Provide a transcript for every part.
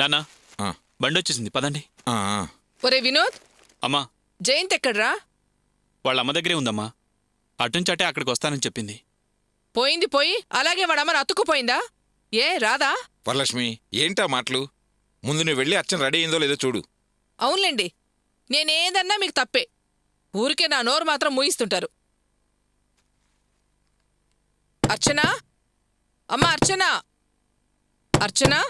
నాన్న బండి వచ్చేసింది, పదండి. ఒరే వినోద్, అమ్మా జయంత్ ఎక్కడ్రా? వాళ్ళ అమ్మ దగ్గరే ఉందమ్మా. అటుంచటే అక్కడికి వస్తానని చెప్పింది. పోయింది పోయి అలాగే వాడమ్మని అతుక్కుపోయిందా? ఏ రాదా? వరలక్ష్మి, ఏంటా మాటలు? ముందు నువ్వు వెళ్ళి అర్చన రెడీ అయిందో లేదో చూడు. అవునులేండి, నేనేదన్నా మీకు తప్పే. ఊరికే నా నోరు మాత్రం మూయిస్తుంటారు. అర్చనా, అమ్మా అర్చనా, అర్చనా.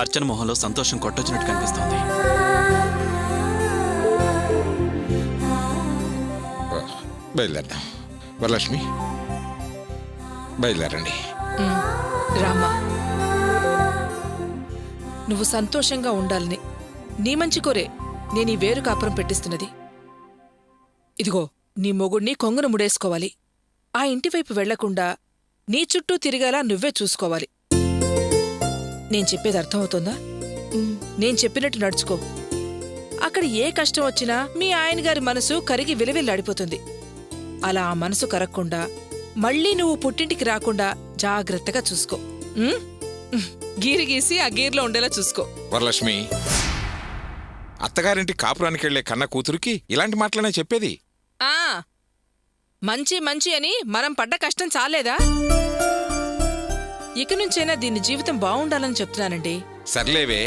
అర్చన మొహంలో సంతోషం కొట్టొచ్చినట్టు కనిపిస్తోంది. బయలుదేరదాం. వరలక్ష్మి, బయలుదేరండి. రామ్మా, నువ్వు సంతోషంగా ఉండాలని నీ మంచి కోరే నేను ఈ వేరు కాపురం పెట్టిస్తున్నది. ఇదిగో, నీ మొగుణ్ణి కొంగును ముడేసుకోవాలి. ఆ ఇంటివైపు వెళ్లకుండా నీ చుట్టూ తిరిగేలా నువ్వే చూసుకోవాలి. నేను చెప్పేది అర్థమవుతోందా? నేను చెప్పినట్టు నడుచుకో. అక్కడ ఏ కష్టం వచ్చినా మీ ఆయనగారి మనసు కరిగి విలవిల్లాడిపోతుంది. అలా ఆ మనసు కరగకుండా మళ్ళీ నువ్వు పుట్టింటికి రాకుండా జాగ్రత్తగా చూసుకో. గీరి గీసి ఆ గీర్లో ఉండేలా చూసుకో. వరలక్ష్మి, అత్తగారింటి కాపురానికి వెళ్లే కన్న కూతురికి ఇలాంటి మాటలనే చెప్పేది. ఆ మంచి మంచి అని మనం పడ్డ కష్టం చాలేదా? ఇక నుంచైనా దీని జీవితం బాగుండాలని చెప్తున్నానండి. సర్లేవే,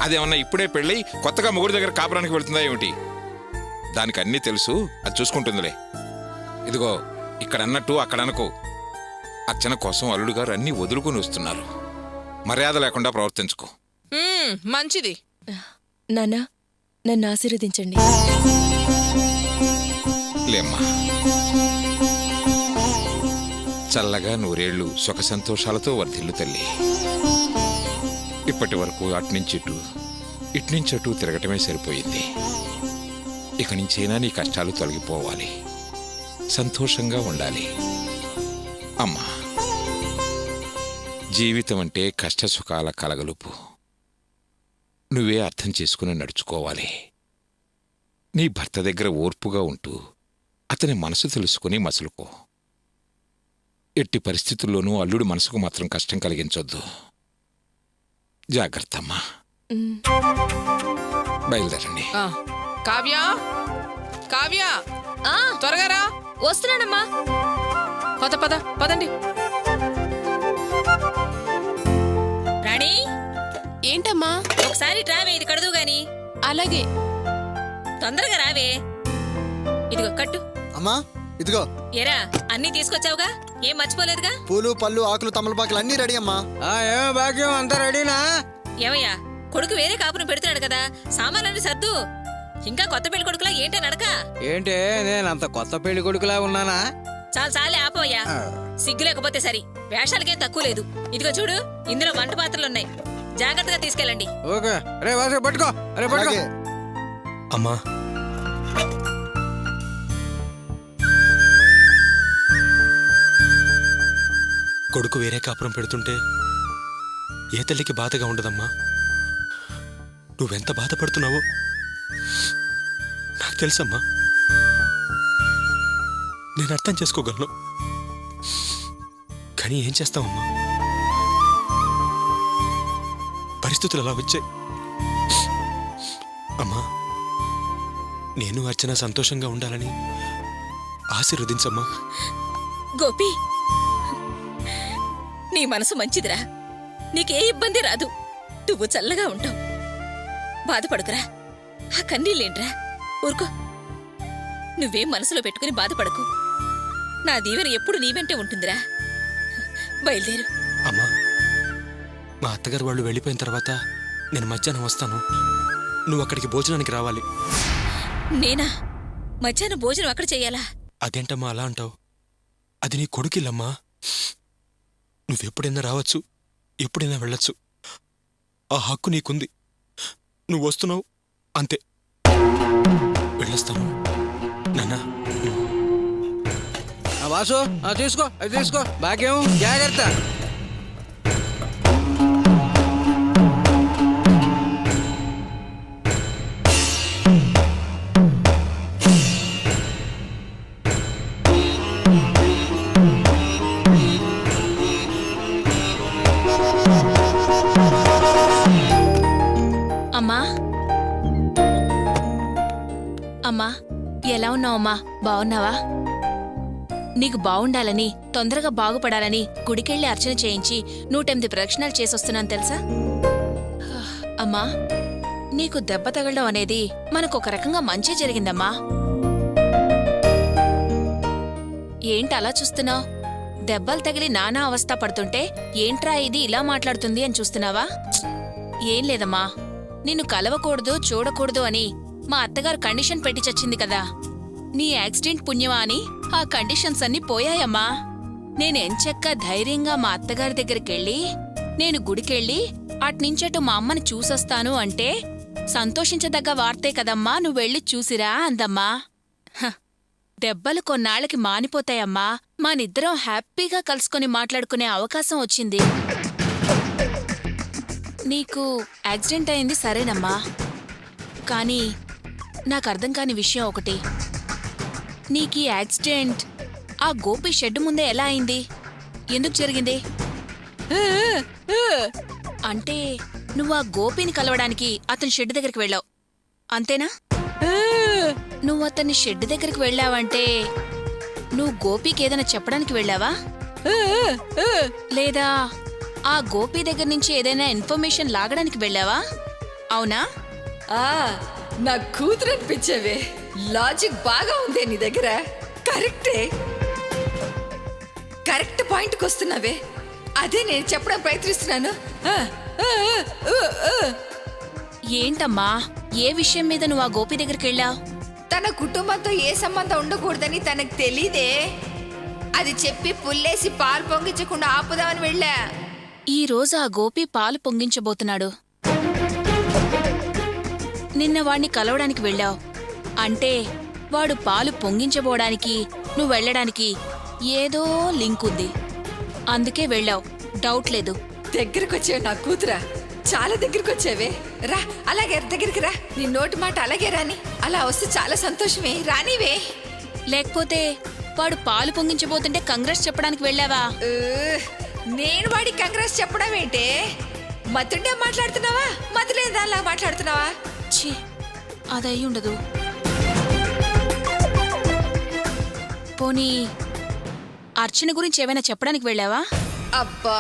అదేమన్నా ఇప్పుడే పెళ్ళి కొత్తగా మొగుడి దగ్గర కాపురానికి వెళ్తుందా ఏమిటి? దానికి అన్నీ తెలుసు, అది చూసుకుంటుందిలే. ఇదిగో, ఇక్కడ అన్నట్టు అక్కడ అనుకో. అర్చన కోసం అల్లుడు గారు అన్నీ వదులుకుని వస్తున్నారు. మర్యాద లేకుండా ప్రవర్తించుకో. మంచిది. నాన్నా, నన్ను ఆశీర్వదించండి. లేమ్మా, చల్లగా నూరేళ్లు సుఖ సంతోషాలతో వర్ధిల్లు తల్లి. ఇప్పటి వరకు అట్నుంచిటు ఇట్నుంచటు తిరగటమే సరిపోయింది. ఇక నుంచైనా నీ కష్టాలు తొలగిపోవాలి, సంతోషంగా ఉండాలి. అమ్మా, జీవితం అంటే కష్టసుఖాల కలగలుపు. నువ్వే అర్థం చేసుకుని నడుచుకోవాలి. నీ భర్త దగ్గర ఓర్పుగా ఉంటూ అతని మనసు తెలుసుకుని మసులుకో. ఎట్టి పరిస్థితుల్లోనూ అల్లుడి మనసుకు మాత్రం కష్టం కలిగించొద్దు. జాగ్రత్త అమ్మా. బయలుదేరండి. కావ్య, కావ్య, త్వరగా రా. వస్తున్నానమ్మా. పదండి. రాణి, ఏంటమ్మా? ఒకసారి రావే, ఇది కడదు గాని. అలాగే. తొందరగా రావే. ఇదిగో కట్టు. అమ్మా, ఇదిగో. ఏరా, అన్నీ తీసుకొచ్చావుగా? ఏం మర్చిపోలేదుగా? పూలు, పళ్ళు, ఆకులు, తమలపాకులు అన్నీ రెడీ అమ్మా. భాగ్యం, అంతా రెడీనా? ఏమయ్యా, కొడుకు వేరే కాపురం పెడుతున్నాడు కదా, సామాన్లన్నీ సర్దు. ఇంకా కొత్త పెళ్లి కొడుకులా ఏంటే నడక? ఏంటే, నేనంత కొత్త పెళ్లి కొడుకులా ఉన్నానా? చాలే ఆపోయ్యా. సిగ్గు లేకపోతే సరి, వేషాలకేం తక్కువ లేదు. ఇదిగో చూడు, ఇందులో వంట పాత్రలున్నాయి, జాగ్రత్తగా తీసుకెళ్ళండి. ఓకే. రే వాసు, పట్టుకో. అరే పట్టుకో. అమ్మా, కొడుకు వేరే కాపురం పెడుతుంటే ఏ తల్లికి బాధగా ఉండదమ్మా? నువ్వెంత బాధపడుతున్నావో నాకు తెలుసమ్మా. నేను అర్థం చేసుకోగలను. కానీ ఏం చేస్తావమ్మా, పరిస్థితులు అలా వచ్చాయి. అమ్మా, నేను అర్చన సంతోషంగా ఉండాలని ఆశీర్వదించమ్మా. గోపి, నీ మనసు మంచిదిరా, నీకే ఇబ్బంది రాదు. నువ్వు చల్లగా ఉంటావు. బాధపడుకురా, ఆ కన్నీళ్ళేంట్రా? ఊరుకో. నువ్వేం మనసులో పెట్టుకుని బాధపడకు. నా దీవెన ఎప్పుడు నీ వెంటే ఉంటుందిరా. బయలుదేరు. అమ్మా, మా అత్తగారు వాళ్ళు వెళ్ళిపోయిన తర్వాత నేను మధ్యాహ్నం వస్తాను. నువ్వు అక్కడికి భోజనానికి రావాలి. నేనా? మధ్యాహ్నం భోజనం అక్కడ చెయ్యాలా? అదేంటమ్మా అలా అంటావు? అది నీ కొడుకిల్లమ్మా. నువ్వెప్పుడైనా రావచ్చు, ఎప్పుడైనా వెళ్ళొచ్చు. ఆ హక్కు నీకుంది. నువ్వు వస్తున్నావు అంతే. వెళ్ళొస్తాను నాన్నా. వాసు తీసుకో అది తీసుకో భాగ్యం జాగ్రత్త. అమ్మా అమ్మా ఎలా ఉన్నావమ్మా? బావున్నావా? నీకు బావుండాలని, తొందరగా బాగుపడాలని గుడికెళ్ళి అర్చన చేయించి 108 ప్రదక్షిణాలు చేసొస్తున్నాను తెలుసా? అమ్మా, నీకు దెబ్బ తగలడం అనేది మనకొక రకంగా మంచి జరిగిందమ్మా. ఏంటి అలా చూస్తున్నావు? దెబ్బలు తగిలి నానా అవస్థ పడుతుంటే ఏంట్రా ఇది ఇలా మాట్లాడుతుంది అని చూస్తున్నావా? ఏం లేదమ్మా, నిన్ను కలవకూడదు చూడకూడదు అని మా అత్తగారు కండిషన్ పెట్టి చచ్చింది కదా. నీ యాక్సిడెంట్ పుణ్యమా అని ఆ కండిషన్స్ అన్నీ పోయాయమ్మా. నేనెంచక్క ధైర్యంగా మా అత్తగారి దగ్గరికెళ్ళి నేను గుడికెళ్ళి అట్నుంచటు మా అమ్మని చూసొస్తాను అంటే సంతోషించదగ్గ వార్తే కదమ్మా, నువ్వెళ్ళి చూసిరా అందమ్మా. హ, దెబ్బలు కొన్నాళ్ళకి మానిపోతాయమ్మా. మనిద్దరం హ్యాపీగా కలుసుకొని మాట్లాడుకునే అవకాశం వచ్చింది. నీకు యాక్సిడెంట్ అయింది సరేనమ్మా, కానీ నాకు అర్థం కాని విషయం ఒకటి. నీకీ యాక్సిడెంట్ ఆ గోపి షెడ్ ముందే ఎలా అయింది? ఎందుకు జరిగింది? అంటే నువ్వు ఆ గోపిని కలవడానికి అతని షెడ్ దగ్గరికి వెళ్ళావు అంతేనా? నువ్వు అతని షెడ్ దగ్గరికి వెళ్ళావంటే నువ్వు గోపికి ఏదైనా చెప్పడానికి వెళ్ళావా? లేదా ఆ గోపి దగ్గర నుంచి ఏదైనా ఇన్ఫర్మేషన్ లాగడానికి వెళ్ళావా? అవునా? నా కూతురు అనిపించేవే. లాజిక్ బాగా ఉంది నీ దగ్గర. కరెక్టే, కరెక్ట్ పాయింట్కి వస్తున్నావే. అదే నేను చెప్పడం ప్రయత్నిస్తున్నాను. ఏంటమ్మా, ఏ విషయం మీద నువ్వు ఆ గోపి దగ్గరికి వెళ్ళావు? తన కుటుంబంతో ఏ సంబంధం ఉండకూడదని తనకు తెలీదే. అది చెప్పి పుల్లేసి పాలు పొంగించకుండా ఆపుదామని వెళ్ళా. ఈ రోజు ఆ గోపి పాలు పొంగించబోతున్నాడు. నిన్న వాణ్ణి కలవడానికి వెళ్ళావు అంటే వాడు పాలు పొంగించబోడానికి నువ్వు వెళ్ళడానికి ఏదో లింక్ ఉంది. అందుకే వెళ్ళావు, డౌట్ లేదు. దగ్గరకొచ్చావు నా కూతురా, చాలా దగ్గరకొచ్చావే. రా, అలాగే దగ్గరికి రా. నీ నోటి మాట అలాగే రాని. అలా వస్తే చాలా సంతోషమే, రానివే. లేకపోతే వాడు పాలు పొంగించబోతుంటే కంగ్రెస్ చెప్పడానికి వెళ్ళావా? నేను వాడికి కంగ్రెస్ చెప్పడం ఏంటే? మతుండే మాట్లాడుతున్నావా, మతులేదా అలా మాట్లాడుతున్నావా? ఛీ, అదయ్యి ఉండదు. పోనీ అర్చన గురించి ఏమైనా చెప్పడానికి వెళ్ళావా? అబ్బా,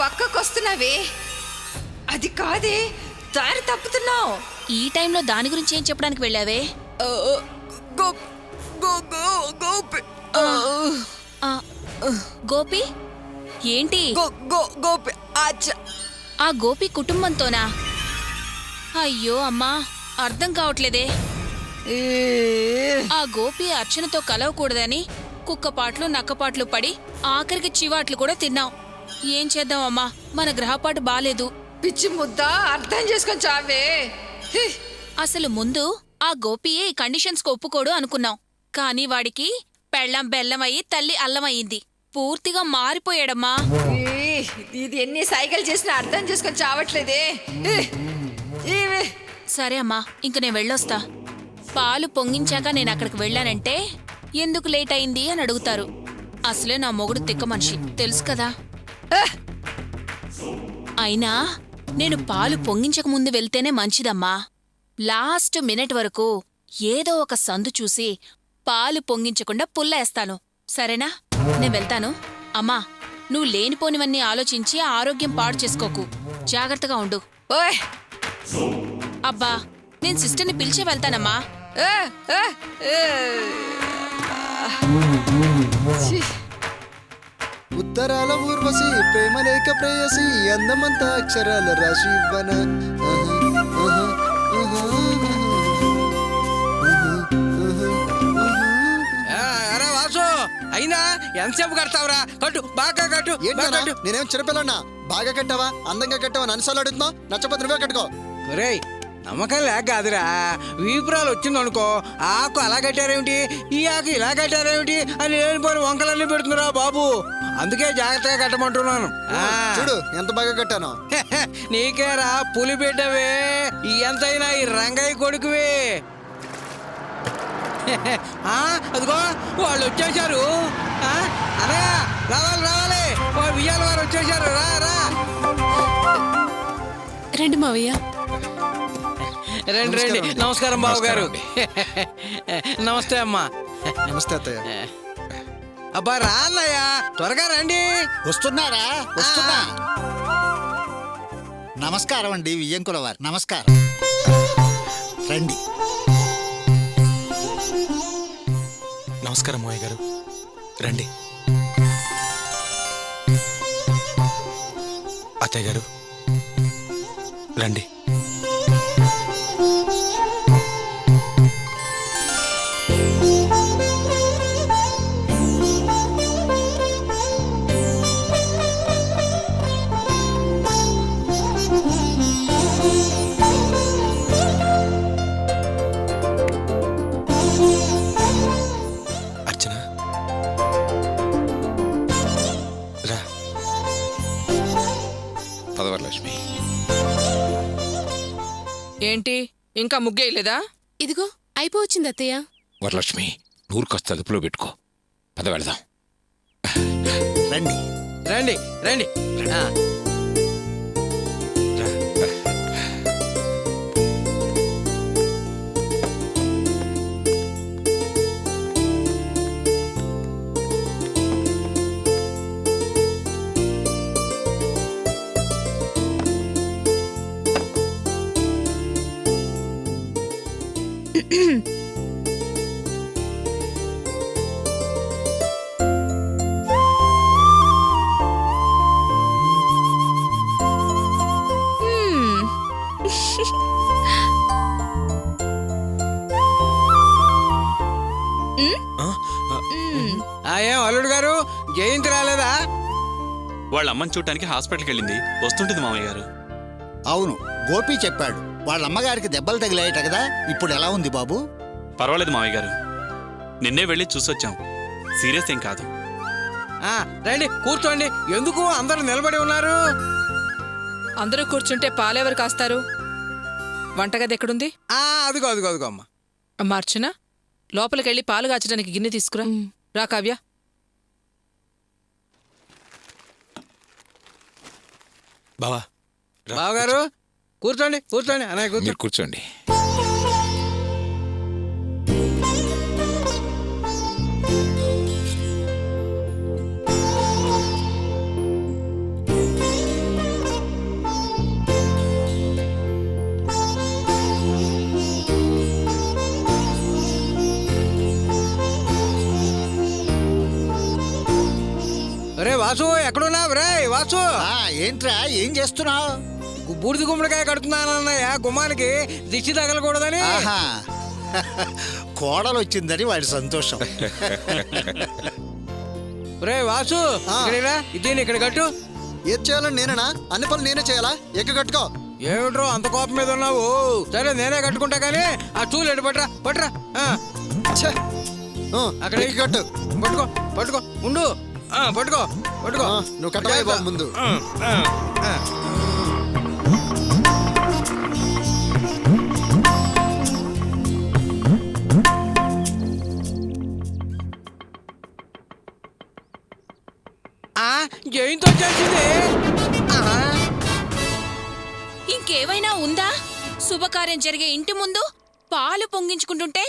పక్కకొస్తున్నావే. అది కాదే, దారి తప్పుతున్నావు. ఈ టైంలో దాని గురించి ఏం చెప్పడానికి వెళ్ళావే? ఆ, గోపి ఏంటి? గోపి ఆ గోపి కుటుంబంతోనా? అయ్యో అమ్మా, అర్థం కావట్లేదే. ఆ గోపి అర్చనతో కలవకూడదని కుక్కపాట్లు నక్కపాట్లు పడి ఆఖరికి చివాట్లు కూడా తిన్నాం. ఏం చేద్దామమ్మా, మన గ్రహపాటు బాలేదు. పిచ్చి ముద్ద, అర్థం చేసుకొని చావే. అసలు ముందు ఆ గోపియే ఈ కండిషన్స్కి ఒప్పుకోడు అనుకున్నాం. కానీ వాడికి పెళ్ళం బెల్లమయ్యి తల్లి అల్లమయ్యింది. పూర్తిగా మారిపోయాడమ్మా. ఇది ఎన్ని సైకిల్ చేసినా అర్థం చేసుకొని చావట్లేదే. సరే అమ్మా, ఇంక నేను వెళ్ళొస్తా. పాలు పొంగించాక నేను అక్కడికి వెళ్ళానంటే ఎందుకు లేట్ అయింది అని అడుగుతారు. అసలే నా మొగుడు తిక్క మనిషి, తెలుసు కదా. అయినా నేను పాలు పొంగించక ముందు వెళ్తేనే మంచిదమ్మా. లాస్ట్ మినిట్ వరకు ఏదో ఒక సందు చూసి పాలు పొంగించకుండా పుల్లేస్తాను. సరేనా? నేను వెళ్తాను. అమ్మా, నువ్వు లేనిపోనివన్నీ ఆలోచించి ఆరోగ్యం పాడు చేసుకోకు. జాగ్రత్తగా ఉండు. ఓయ్, అబ్బా, నేను సిస్టర్ని పిలిచే వెళ్తానమ్మా. ఉత్తరాల ఊర్వశి ప్రేమ లేక ప్రేయసి అందమంతా అక్షరాల రాశి ఇవ్వన. అరే వాసు, అయినా ఎంతసేపు కడతావురా? కట్టు, బాగా కట్టు, బాగా ఏంటన్నా, కట్టు. నేనేం చిన్నపిల్లన్నా? బాగా కట్టావా, అందంగా కట్టావా అని అన్నిసార్లు అడుగుతున్నావు. నచ్చపోతే నువ్వే కట్టుకో. ఒరేయ్, నమ్మకం లేక కాదురా, వీపురాలు వచ్చిందనుకో ఆకు అలా కట్టారేమిటి, ఈ ఆకు ఇలా కట్టారేమిటి అని లేనిపోయిన వంకలన్నీ పెడుతున్నారా బాబు. అందుకే జాగ్రత్తగా కట్టమంటున్నాను. చూడు ఎంత బాగా కట్టాను. నీకేరా పులి బిడ్డవే, ఎంతైనా ఈ రంగయ్య కొడుకువే. అదిగో వాళ్ళు వచ్చేసారు. అరే రావాలి రావాలి, విజయాల వారు వచ్చేసారు. రా రా రండి మావయ్య. రండి రండి. నమస్కారం బాబు గారు. నమస్తే అమ్మా. నమస్తే అత్తయ్య. అబ్బా రా అన్నయ్య, త్వరగా రండి. వస్తున్నారా? వస్తున్నా. నమస్కారం అండి వియ్యంకుల వారు. నమస్కారం. రండి. నమస్కారం మోయ్య గారు, రండి. అత్తయ్య గారు రండి. అర్చన రా. పదవరలక్ష్మి, ఏంటి ఇంకా ముగ్గేయలేదా? ఇదిగో అయిపోవచ్చింది అత్తయ్య. వరలక్ష్మి నూరు కాస్త అదుపులో పెట్టుకో. పద వెళదాం. రండి. రండి రండి. ఏం అల్లుడు గారు, జయంతి రాలేదా? వాళ్ళ అమ్మని చూడటానికి హాస్పిటల్కి వెళ్ళింది, వస్తుంటుంది మామయ్య గారు. అవును, గోపి చెప్పాడు. వాళ్ళ అమ్మగారికి దెబ్బలు తగిలాయట కదా. ఇప్పుడు ఎలా ఉంది బాబు? పర్వాలేదు మామయ్య గారు, నిన్నే వెళ్ళి చూసొచ్చాం. సీరియస్ ఏం కాదు. రండి కూర్చోండి. ఎందుకు అందరూ నిలబడి ఉన్నారు? అందరూ కూర్చుంటే పాలెవరు కాస్తారు? వంటగది ఎక్కడుంది? అదిగో అదిగో అదిగో అమ్మా. అమ్మా అర్చన, లోపలికెళ్ళి పాలు కాచడానికి గిన్నె తీసుకురా. రా కావ్య. బావా బావగారు కూర్చోండి కూర్చోండి. అన్నయ్య కూర్చో. మీరు కూర్చోండి. రే వాసు, ఎక్కడున్నావు? రే వాసు. ఏంట్రా, ఏం చేస్తున్నావు? బూడిద గుమ్మడికాయ కడుతున్నానన్నయ్య, గుమ్మానికి దిష్టి తగలకూడదని. కోడలు వచ్చిందని వాడి సంతోషం. రే వాసు, దీన్ని ఇక్కడ కట్టు. ఏది చేయాలని నేనేనా? అన్ని పనులు నేనే చేయాలా? కట్టుకో. ఏమిట్రో అంత కోపం మీద ఉన్నావు? సరే నేనే కట్టుకుంటా కానీ ఆ చూలు ఎటు పట్రా పట్రా. అక్కడ కట్టు. పట్టుకో పట్టుకో, ఉండు. పట్టుకో పట్టుకో. నువ్వు కట్టవే బాబు ముందు. జయంతి వచ్చేసింది. ఇంకేమైనా ఉందా? శుభకార్యం జరిగే ఇంటి ముందు పాలు పొంగించుకుంటుంటే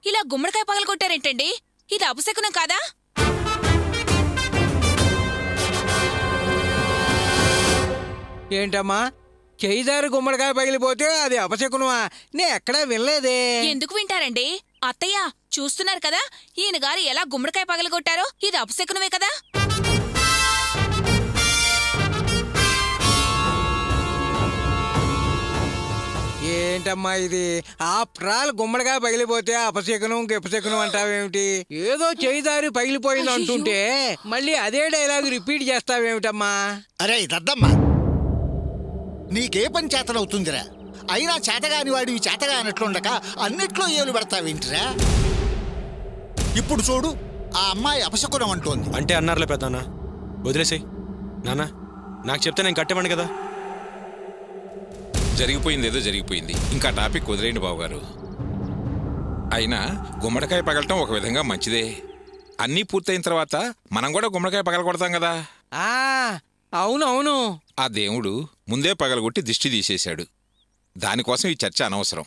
ఇలా గుమ్మడికాయ పగలగొట్టారేంటండి? ఇది అపశకునం కాదా? ఏంటమ్మా, చేయిదారు గుమ్మడికాయ పగిలిపోతే అది అపశకునమా? నే ఎక్కడా వినలేదే. ఎందుకు వింటారండి? అత్తయ్య చూస్తున్నారు కదా, ఈయన గారు ఎలా గుమ్మడికాయ పగలగొట్టారో. ఇది అపశకునమే కదా. ఏంటమ్మా ఇది? ఆ ప్రాలు గుమ్మడికాయ పగిలిపోతే అపశకునం గిపశకునం అంటావేమిటి? ఏదో చేయిదారి పగిలిపోయింది అంటుంటే మళ్ళీ అదే డైలాగ్ రిపీట్ చేస్తావేమిటమ్మా? అరే దద్దమ్మా, నీకే పని చేతనవుతుందిరా? అయినా చేతగాని వాడివి చేతగా అన్నట్లుండక అన్నిట్లో ఏలు పెడతావేంటిరా? ఇప్పుడు చూడు, ఆ అమ్మాయి అపశకునం అంటోంది. అంటే అన్నారులే పెద్దన్న, వదిలేసాయి. నాన్న, నాకు చెప్తే నేను కట్టేవాడిని కదా. జరిగిపోయింది ఏదో జరిగిపోయింది, ఇంకా టాపిక్ వదిలేయండి బావగారు. అయినా గుమ్మడికాయ పగలటం ఒక విధంగా మంచిదే. అన్నీ పూర్తయిన తర్వాత మనం కూడా గుమ్మడికాయ పగల కొడతాం కదా. ఆ అవునవును. ఆ దేవుడు ముందే పగలగొట్టి దిష్టి తీసేశాడు. దానికోసం ఈ చర్చ అనవసరం.